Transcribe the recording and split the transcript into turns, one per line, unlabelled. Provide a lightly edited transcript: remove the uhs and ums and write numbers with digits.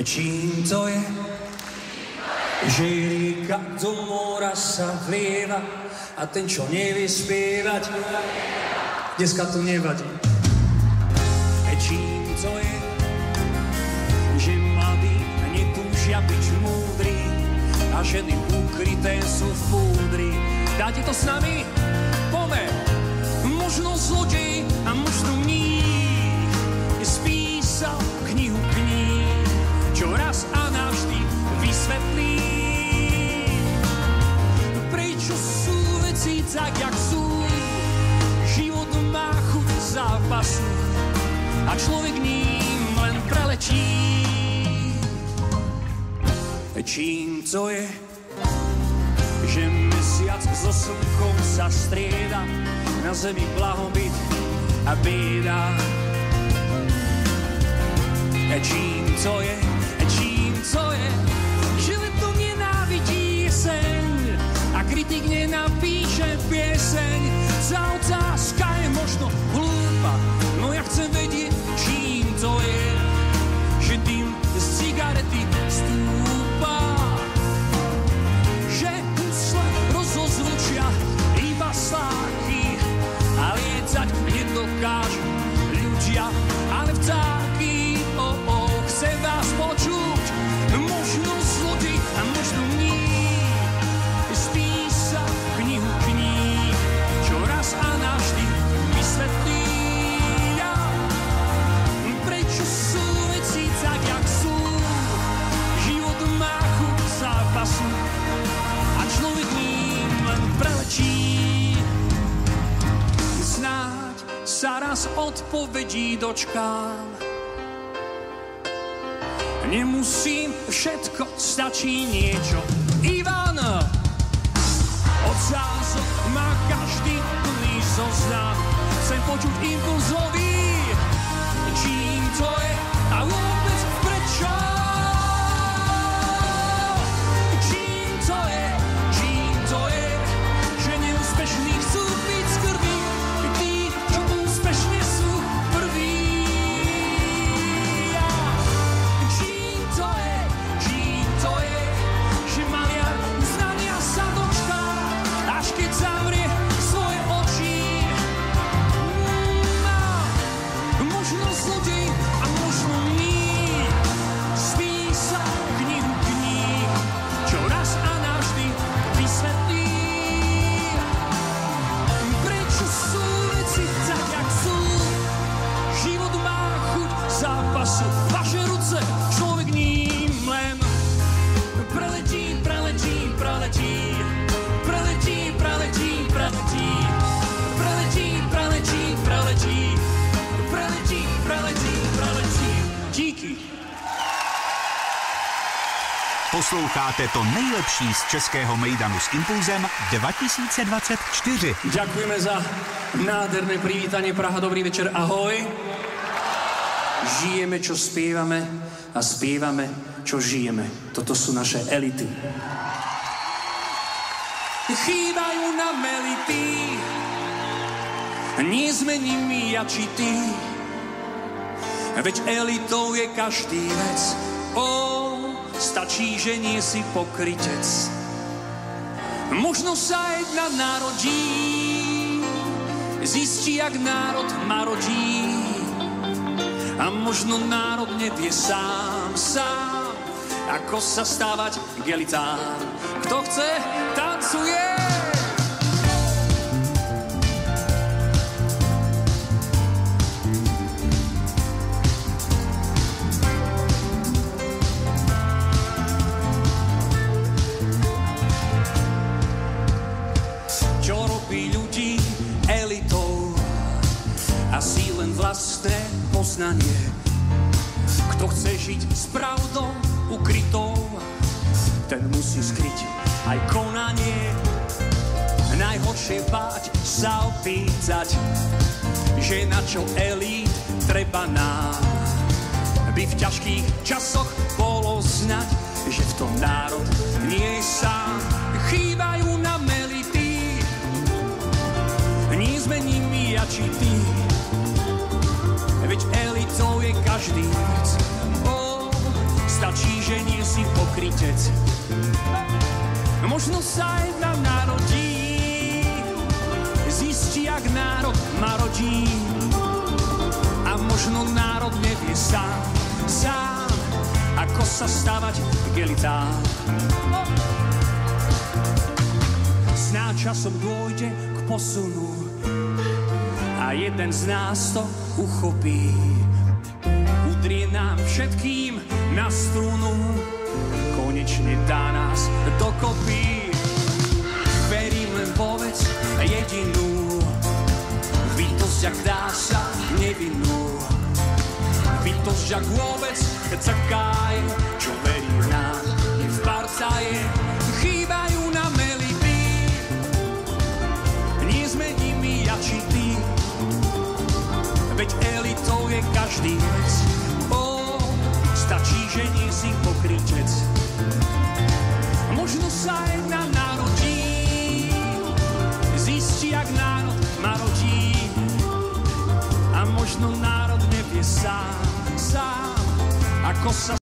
Čím to je, že rieka do mora sa vlieva a ten, čo nevie spievať, dneska to nevadí. Čím to je, že mladí netúžia byť múdri a ženy ukryté sú v púdri. Dáte to s nami? Pome! Možno zlodej a možno mních spísal knihu kníh, čo raz a navždy vysvetlí, prečo sú veci tak, jak sú. Život má chuť zápasu a človek ním len preletí. Čím to je, že mesiac so slnkom sa strieda, na zemi blahobyt a bieda. Čím to je, že leto nenávidí jeseň a kritik nenapíše pieseň. Tá otázka je možno hlúpa, no ja chcem vedieť, čím to je, že dym z cigarety stúpa, že husle rozozvučia iba sláky a lietať nedokážu ľudia, ale vtáky. Chcem vás počuť, možno zlodej a možno mních spísal knihu kníh, čo raz a navždy vysvetlí, prečo sú veci tak, jak sú. Život má chuť zápasu a človek ním len preletí. Snáď sa raz odpovedí dočkám, nemusím všetko, stačí niečo. Ivan! Odsázok má každý plný zoznam. Chcem počuť impulzový. Čím to je a vôbec prečo? Čím to je, že neúspešní chcú byť z krvi, tí, čo úspešne sú prví. To je, že maliar uznania sa dočká, až keď zavrie svoje oči. Možno zlodej a možno mních spísal knihu kníh, čo raz a navždy vysvetlí, prečo sú veci tak, jak sú. Život má chuť zápasu, vaše ruce, človek ním len preletí, preletí, preletí, preletí, preletí, preletí, preletí, preletí, preletí, preletí, preletí, preletí. Díky.
Posloucháte to nejlepší z českého mejdanu s Impulzem 2024.
Ďakujeme za nádherné privítanie. Praha, dobrý večer, ahoj. Žijeme, čo spievame a spievame, čo žijeme. Toto sú naše elity. Chýbajú nám elity, nie sme nimi ja či ty. Veď elitou je každý vec. Stačí, že nie si pokrytec. Možno sa jedna narodí, zistí, jak národ marodí. A možno národ nevie sám, ako sa stávať k elitám. Kto chce, tancuje. Čo robí ľudí elitou? Asi len vlastné poznanie. Kto chce žiť s pravdou ukrytou, ten musí skryť aj konanie. Najhoršie báť sa opýtať, že na čo elít treba nám, by v ťažkých časoch bolo znať, že v tom národ nie je sám. Chýbajú nám elity, nie sme nimi ja či ty. Veď elitou je každý vec. pokrytec. Možno sa jedna narodí, zistí, jak národ ma rodí. A možno národ nevie sám, ako sa stávať k elitám. Snáď časom dôjde k posunu a jeden z nás to uchopí. Udrie nám všetkým na strunu, konečne dá nás dokopy. Verím len vo vec jedinú, bytosť, ak dá sa nevinnú. Bytosť, ak vôbec caká je, čo verí v nás, je v partaje. Chýbajú nám elity, nie sme nimi ja či ty, veď elitou je každý vec. Stačí, že nie si pokrytec. Možno sa jedna narodí, zistí, jak národ ma rodí. A možno národ nevie sám, ako sa